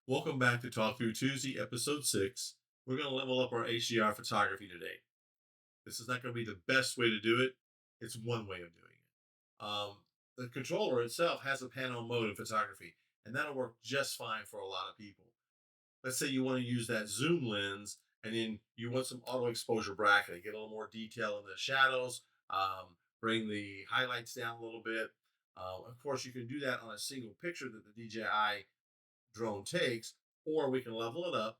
Welcome back to Talk Through Tuesday, episode 6. We're going to level up our HDR photography today. This is not going to be the best way to do it. It's one way of doing it. The controller itself has a panel mode in photography, and that'll work just fine for a lot of people. Let's say you want to use that zoom lens, and then you want some auto exposure bracketing, get a little more detail in the shadows, bring the highlights down a little bit. Of course, you can do that on a single picture that the DJI drone takes, or we can level it up.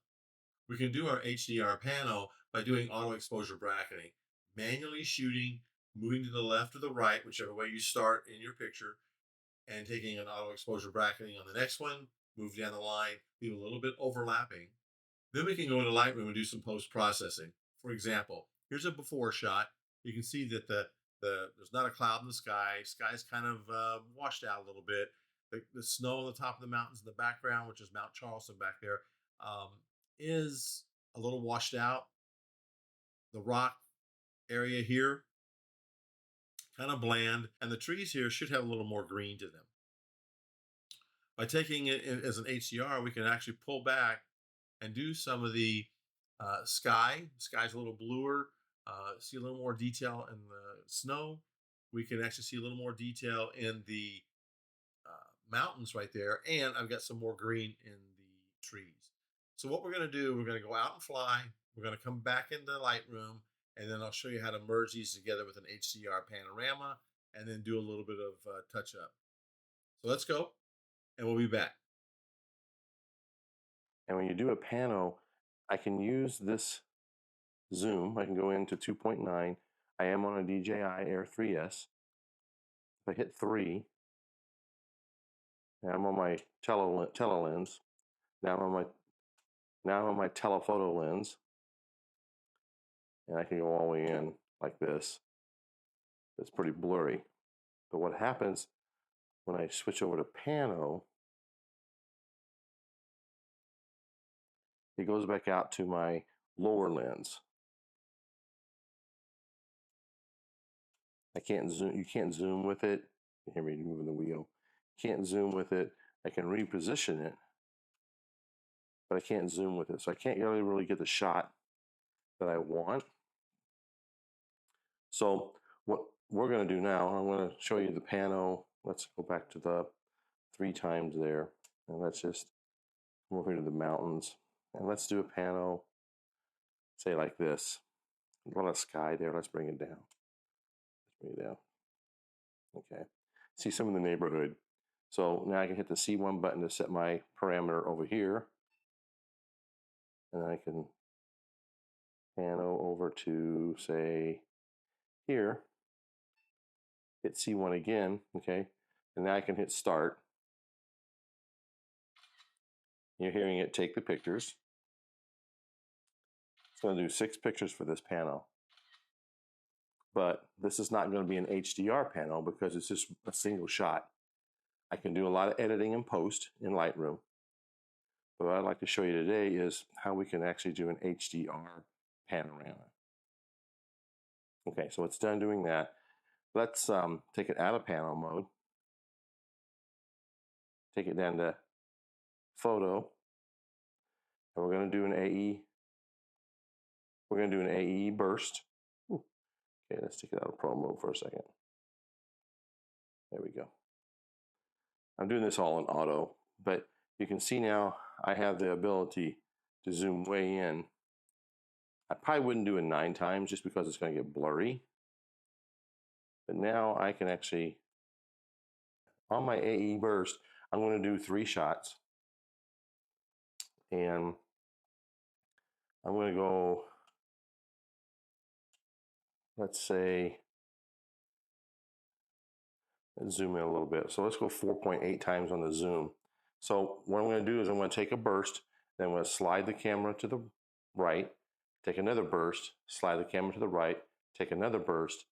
We can do our HDR panel by doing auto exposure bracketing, manually shooting, moving to the left or the right, whichever way you start in your picture, and taking an auto exposure bracketing on the next one, move down the line, leave a little bit overlapping. Then we can go into Lightroom and do some post processing. For example, here's a before shot. You can see that there's not a cloud in the sky. Sky's kind of washed out a little bit. The snow on the top of the mountains in the background, which is Mount Charleston back there, is a little washed out. The rock area here, kind of bland, and the trees here should have a little more green to them. By taking it as an HDR, we can actually pull back and do some of the sky. Sky's a little bluer. See a little more detail in the snow. We can actually see a little more detail in the mountains right there, and I've got some more green in the trees. So what we're going to do, we're going to go out and fly. We're going to come back into Lightroom, and then I'll show you how to merge these together with an HDR panorama, and then do a little bit of touch up. So let's go, and we'll be back. And when you do a pano, I can use this zoom. I can go into 2.9. I am on a DJI Air 3S. If I hit 3, I'm on my telelens. Now I'm on my telephoto lens, and I can go all the way in like this. It's pretty blurry. But what happens when I switch over to pano, it goes back out to my lower lens. I can't zoom. You can't zoom with it. You hear me moving the wheel. Can't zoom with it. I can reposition it, but I can't zoom with it. So I can't really get the shot that I want. So what we're going to do now, I'm going to show you the pano. Let's go back to the 3 times there, and let's just come over to the mountains, and let's do a pano, say like this. A lot of sky there. Let's bring it down. Let's bring it down. Okay. See some of the neighborhood. So now I can hit the C1 button to set my parameter over here. And I can pano over to, say, here. Hit C1 again, okay? And now I can hit start. You're hearing it take the pictures. It's going to do 6 pictures for this panel. But this is not going to be an HDR panel because it's just a single shot. I can do a lot of editing in post in Lightroom. But what I'd like to show you today is how we can actually do an HDR panorama. Okay, so it's done doing that. Let's take it out of panel mode. Take it down to photo. And we're going to do an AE. We're going to do an AE burst. Ooh. Okay, let's take it out of pro mode for a second. There we go. I'm doing this all in auto, but you can see now I have the ability to zoom way in. I probably wouldn't do it 9 times just because it's going to get blurry. But now I can actually, on my AE burst, I'm going to do 3 shots. And I'm going to go, let's say, let's zoom in a little bit. So let's go 4.8 times on the zoom. So what I'm going to do is I'm going to take a burst, then I'm going to slide the camera to the right, take another burst, slide the camera to the right, take another burst,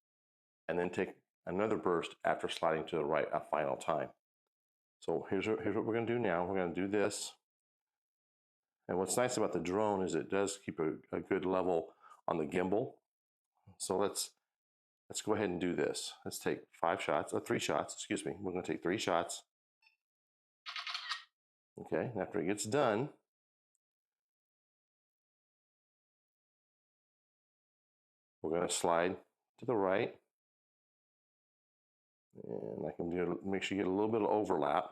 and then take another burst after sliding to the right a final time. So here's what we're going to do now. We're going to do this. And what's nice about the drone is it does keep a good level on the gimbal. So let's go ahead and do this. Let's take 3 shots, excuse me. We're going to take 3 shots. Okay, and after it gets done, we're going to slide to the right. And I can make sure you get a little bit of overlap.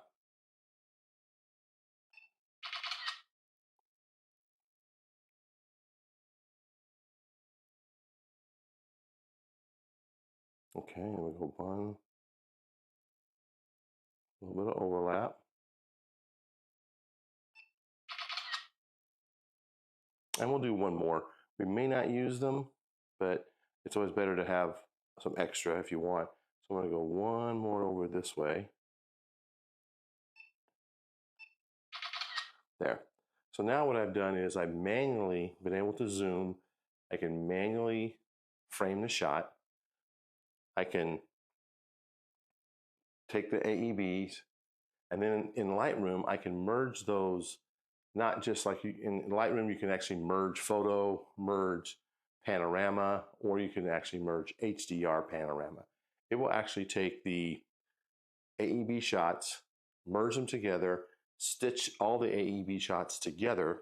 Okay, and we go one, a little bit of overlap. And we'll do one more. We may not use them, but it's always better to have some extra if you want. So I'm going to go one more over this way. There. So now what I've done is I've manually been able to zoom. I can manually frame the shot. I can take the AEBs, and then in Lightroom, I can merge those, not just like in Lightroom, you can actually merge photo, merge panorama, or you can actually merge HDR panorama. It will actually take the AEB shots, merge them together, stitch all the AEB shots together,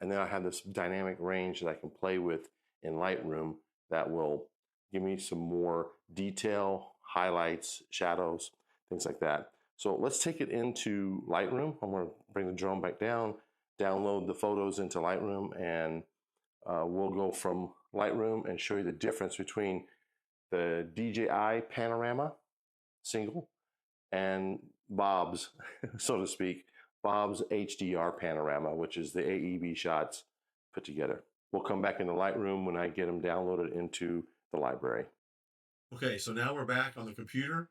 and then I have this dynamic range that I can play with in Lightroom that will give me some more detail, highlights, shadows, things like that. So let's take it into Lightroom. I'm going to bring the drone back down, download the photos into Lightroom, and we'll go from Lightroom and show you the difference between the DJI Panorama single and Bob's, so to speak, Bob's HDR Panorama, which is the AEB shots put together. We'll come back into Lightroom when I get them downloaded into the library. Okay, so now we're back on the computer.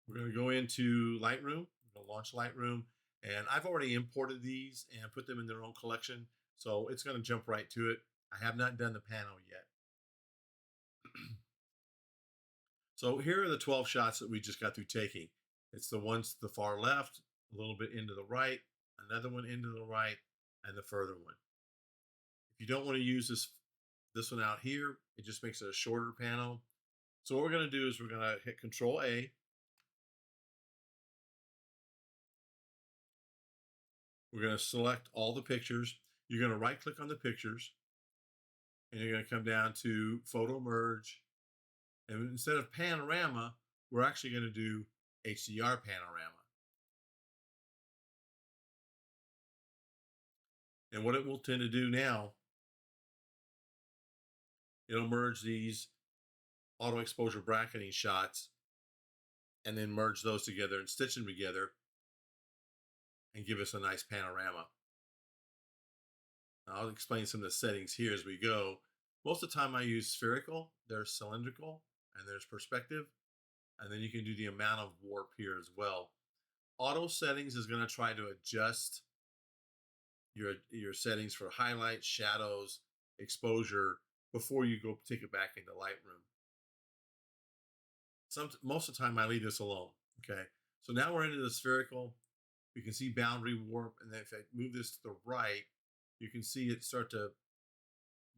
We're going to go into Lightroom. We're going to launch Lightroom. And I've already imported these and put them in their own collection. So it's going to jump right to it. I have not done the panel yet. So here are the 12 shots that we just got through taking. It's the ones to the far left, a little bit into the right, another one into the right, and the further one. If you don't want to use this one out here, it just makes it a shorter panel. So what we're going to do is we're going to hit Control A. We're going to select all the pictures. You're going to right click on the pictures, and you're going to come down to Photo Merge. And instead of Panorama, we're actually going to do HDR Panorama. And what it will tend to do now, it'll merge these auto exposure bracketing shots and then merge those together and stitch them together and give us a nice panorama. Now, I'll explain some of the settings here as we go. Most of the time I use spherical, there's cylindrical, and there's perspective. And then you can do the amount of warp here as well. Auto settings is going to try to adjust your settings for highlights, shadows, exposure before you go take it back into Lightroom. Most of the time I leave this alone. Okay, so now we're into the spherical. We can see boundary warp, and then if I move this to the right, you can see it start to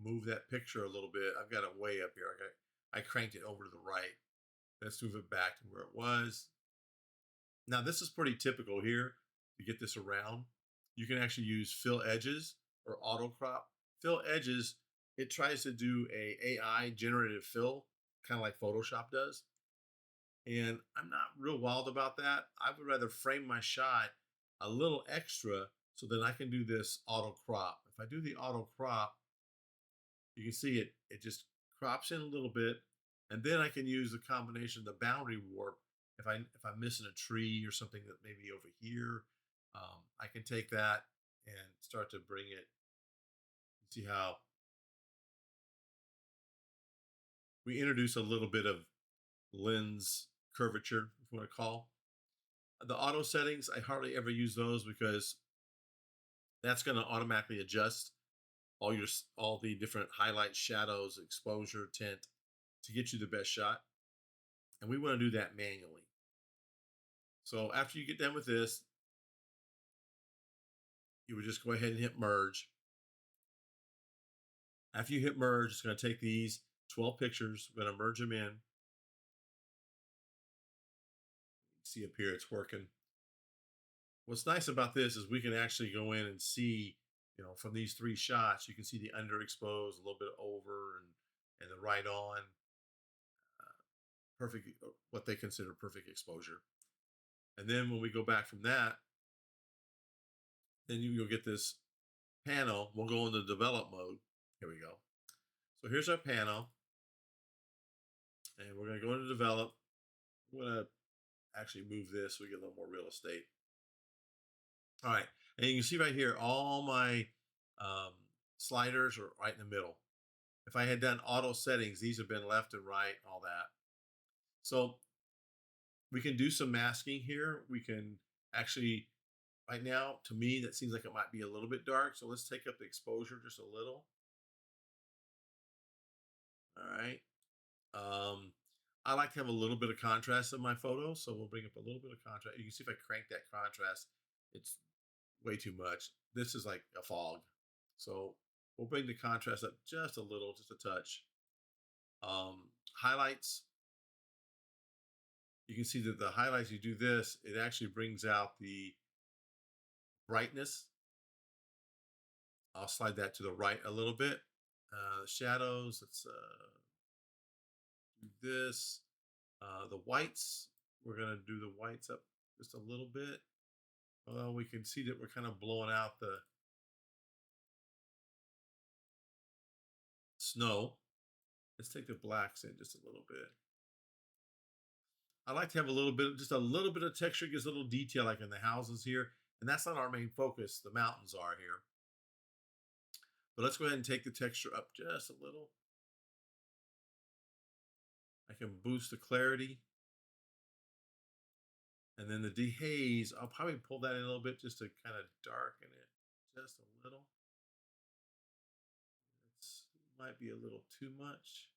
move that picture a little bit. I've got it way up here. I cranked it over to the right. Let's move it back to where it was. Now this is pretty typical here to get this around. You can actually use fill edges or auto crop. Fill edges, it tries to do a AI generative fill, kind of like Photoshop does. And I'm not real wild about that. I would rather frame my shot a little extra so that I can do this auto crop. If I do the auto crop, you can see it just crops in a little bit, and then I can use the combination of the boundary warp. If I'm missing a tree or something that may be over here, I can take that and start to bring it. See how we introduce a little bit of lens curvature, if you want to call. The auto settings, I hardly ever use those because that's going to automatically adjust all the different highlights, shadows, exposure, tint to get you the best shot. And we want to do that manually. So after you get done with this, you would just go ahead and hit merge. After you hit merge, it's going to take these 12 pictures. We're going to merge them in. See up here, it's working. What's nice about this is we can actually go in and see, from these three shots, you can see the underexposed, a little bit over, and the right on, perfect, what they consider perfect exposure. And then when we go back from that, then you'll get this panel. We'll go into develop mode. Here we go. So here's our panel, and we're going to go into develop. I'm going to actually move this so we get a little more real estate. All right, and you can see right here, all my um, sliders are right in the middle. If I had done auto settings, these have been left and right, all that. So we can do some masking here. We can actually, right now, to me, that seems like it might be a little bit dark. So let's take up the exposure just a little. All right. Um, I like to have a little bit of contrast in my photos, so we'll bring up a little bit of contrast. You can see if I crank that contrast, it's way too much. This is like a fog. So we'll bring the contrast up just a little, just a touch. Highlights, you can see that the highlights, you do this, it actually brings out the brightness. I'll slide that to the right a little bit. Shadows, let's do this. The whites, we're going to do the whites up just a little bit. Well, we can see that we're kind of blowing out the snow. Let's take the blacks in just a little bit. I like to have a little bit, just a little bit of texture, gives a little detail like in the houses here. And that's not our main focus. The mountains are here. But let's go ahead and take the texture up just a little. I can boost the clarity. And then the dehaze, I'll probably pull that in a little bit just to kind of darken it just a little. It might be a little too much.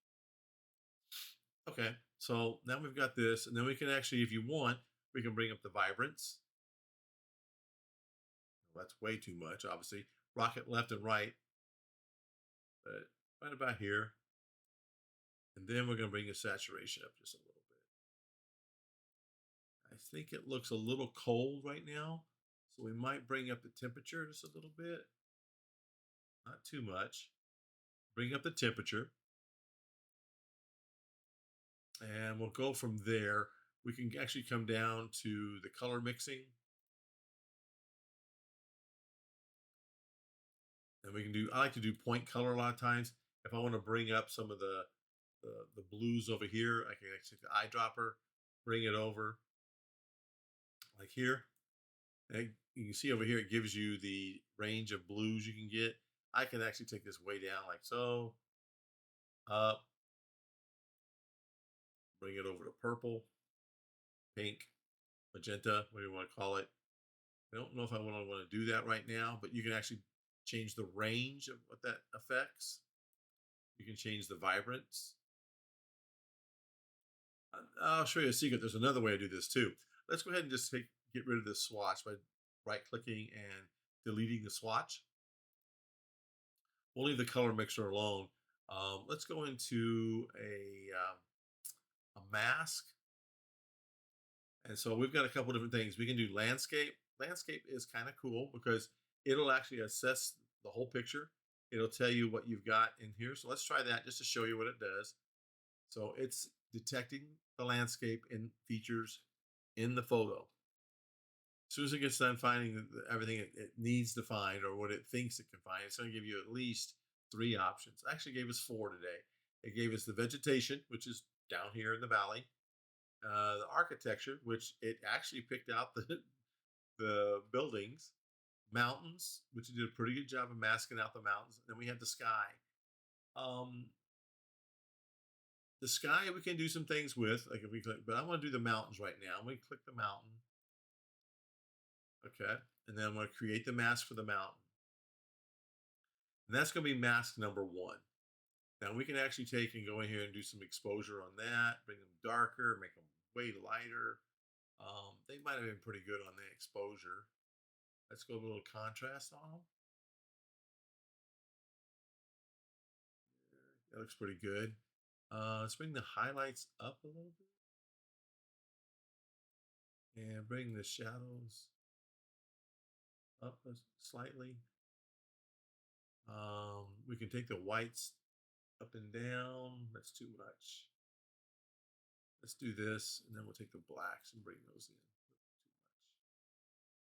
Okay, so now we've got this, and then we can actually, if you want, we can bring up the vibrance. Well, that's way too much, obviously. Rocket left and right, but right about here. And then we're going to bring the saturation up just a little bit. I think it looks a little cold right now, so we might bring up the temperature just a little bit. Not too much. Bring up the temperature. And we'll go from there. We can actually come down to the color mixing. And we can do, I like to do point color a lot of times. If I want to bring up some of the blues over here, I can actually take the eyedropper, bring it over like here. And you can see over here, it gives you the range of blues you can get. I can actually take this way down like so, up, bring it over to purple, pink, magenta, what do you want to call it. I don't know if I want to do that right now, but you can actually change the range of what that affects. You can change the vibrance. I'll show you a secret. There's another way to do this too. Let's go ahead and just get rid of this swatch by right clicking and deleting the swatch. We'll leave the color mixer alone. Let's go into a mask. And so we've got a couple different things. We can do landscape. Landscape is kind of cool because it'll actually assess the whole picture. It'll tell you what you've got in here. So let's try that just to show you what it does. So it's detecting the landscape and features in the photo. As soon as it gets done finding everything it needs to find or what it thinks it can find, it's going to give you at least 3 options. It actually gave us 4 today. It gave us the vegetation, which is down here in the valley, the architecture, which it actually picked out the buildings, mountains, which it did a pretty good job of masking out the mountains. And then we had the sky. The sky we can do some things with, like if we click, but I want to do the mountains right now. I'm going to click the mountain. Okay. And then I'm going to create the mask for the mountain. And that's going to be mask number 1. Now we can actually take and go in here and do some exposure on that, bring them darker, make them way lighter. They might have been pretty good on the exposure. Let's go with a little contrast on them. That looks pretty good. Let's bring the highlights up a little bit. And bring the shadows up slightly. We can take the whites up and down. That's too much. Let's do this, and then we'll take the blacks and bring those in.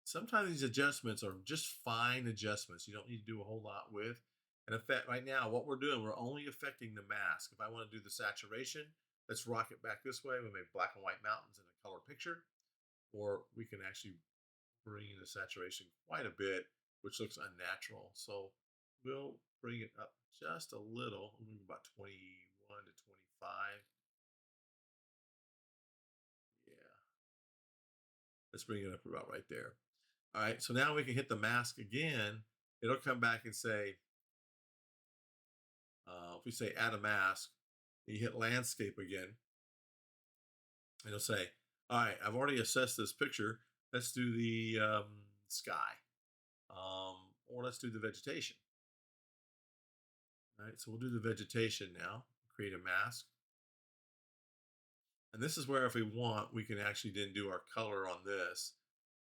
Sometimes these adjustments are just fine adjustments. You don't need to do a whole lot with. And in fact, right now, what we're doing, we're only affecting the mask. If I want to do the saturation, let's rock it back this way. We make black and white mountains in a color picture, or we can actually bring in the saturation quite a bit, which looks unnatural. So we'll bring it up just a little, maybe about 21 to 25. Yeah, let's bring it up about right there. All right, so now we can hit the mask again. It'll come back and say, if we say add a mask, you hit landscape again, and it'll say, all right, I've already assessed this picture. Let's do the sky, or let's do the vegetation. All right, so we'll do the vegetation now, create a mask. And this is where if we want, we can actually then do our color on this.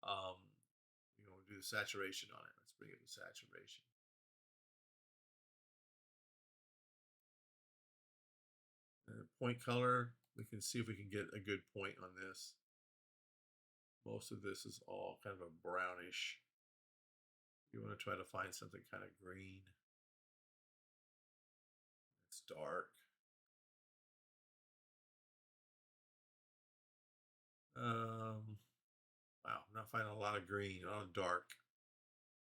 We'll do the saturation on it. Let's bring it to saturation. Point color, we can see if we can get a good point on this. Most of this is all kind of a brownish. You want to try to find something kind of green. It's dark. Wow, I'm not finding a lot of green, a lot of dark.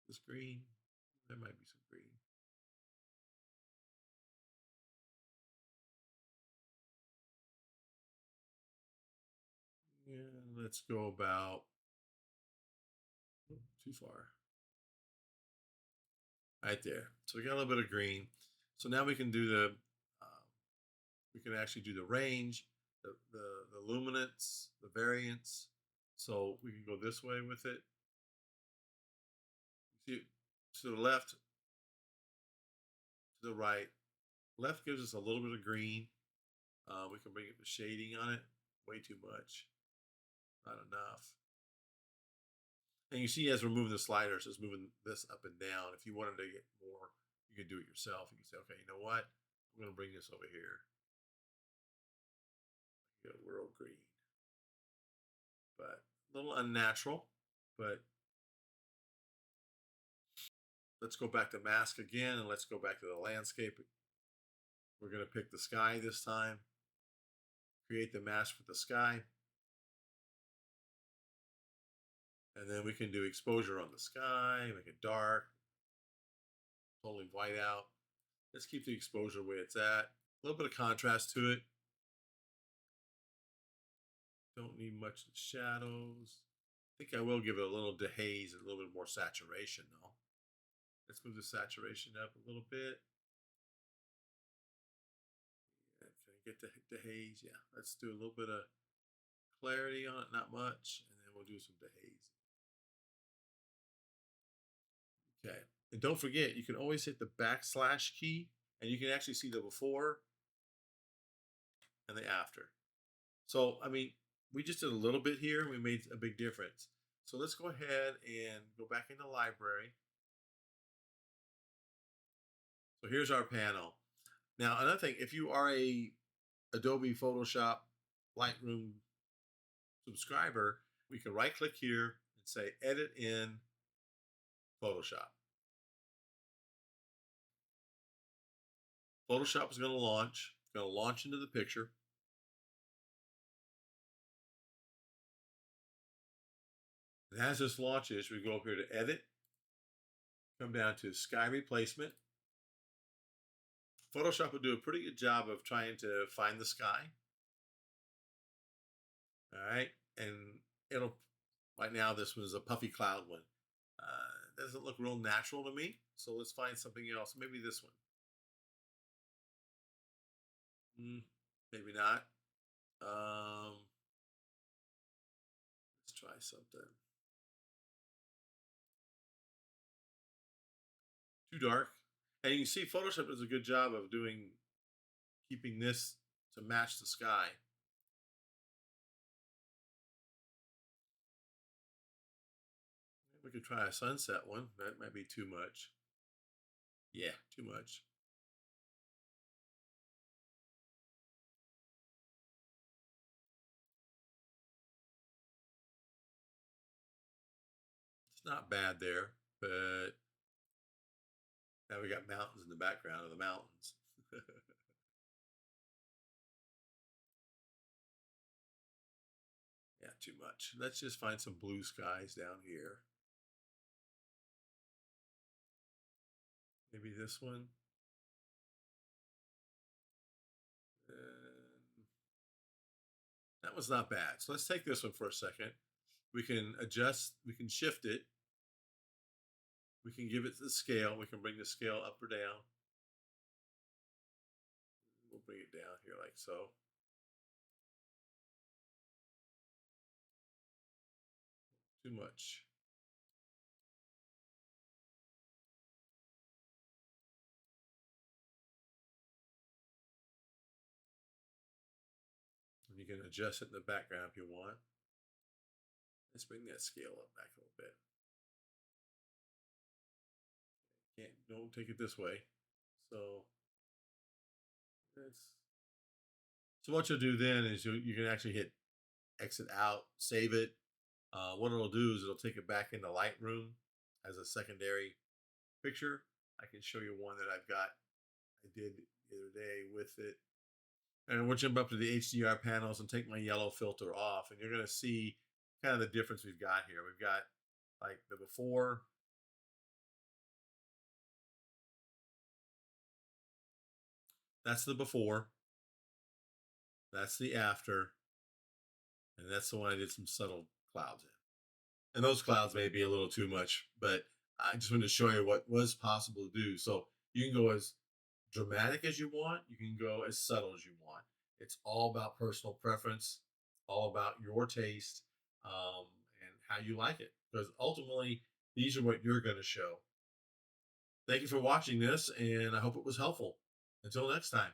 This green, there might be some green. Yeah, let's go about too far. Right there. So we got a little bit of green. So now we can do we can actually do the range, the luminance, the variance. So we can go this way with it. See, to the left, to the right. Left gives us a little bit of green. We can bring it to shading on it. Way too much. Not enough. And you see as we're moving the sliders, it's moving this up and down. If you wanted to get more, you can do it yourself. You can say, okay, you know what? I'm going to bring this over here. Get a world green. But a little unnatural. But let's go back to mask again, and let's go back to the landscape. We're going to pick the sky this time. Create the mask for the sky. And then we can do exposure on the sky, make it dark, totally white out. Let's keep the exposure where it's at. A little bit of contrast to it. Don't need much shadows. I think I will give it a little dehaze, a little bit more saturation though. Let's move the saturation up a little bit. Yeah, can I get the dehaze? Yeah, let's do a little bit of clarity on it, not much, and then we'll do some dehaze. Okay, and don't forget, you can always hit the backslash key, and you can actually see the before and the after. So, I mean, we just did a little bit here, and we made a big difference. So let's go ahead and go back into library. So here's our panel. Now, another thing, if you are a Adobe Photoshop Lightroom subscriber, we can right click here and say edit in Photoshop. Photoshop is going to launch. It's going to launch into the picture. And as this launches, we go up here to edit, come down to sky replacement. Photoshop will do a pretty good job of trying to find the sky. All right, and it'll, right now this was a puffy cloud one. Doesn't look real natural to me, so let's find something else. Maybe this one. Maybe not. Let's try something. Too dark. And you can see Photoshop does a good job of keeping this to match the sky. We could try a sunset one. That might be too much. Yeah, too much. It's not bad there, but now we got mountains in the background of the mountains. Yeah, too much. Let's just find some blue skies down here. Maybe this one. And that was not bad. So let's take this one for a second. We can adjust, we can shift it. We can give it the scale. We can bring the scale up or down. We'll bring it down here like so. Too much. And you can adjust it in the background if you want. Let's bring that scale up back a little bit. Don't take it this way. So what you'll do then is you can actually hit exit out, save it. What it'll do is it'll take it back into Lightroom as a secondary picture. I can show you one that I did the other day with it. And we'll jump up to the HDR panels and take my yellow filter off, and you're going to see kind of the difference we've got here. We've got like the before. That's the before. That's the after. And that's the one I did some subtle clouds in. And those clouds may be a little too much, but I just wanted to show you what was possible to do. So you can go as dramatic as you want. You can go as subtle as you want. It's all about personal preference, all about your taste, and how you like it. Because ultimately, these are what you're going to show. Thank you for watching this, and I hope it was helpful. Until next time.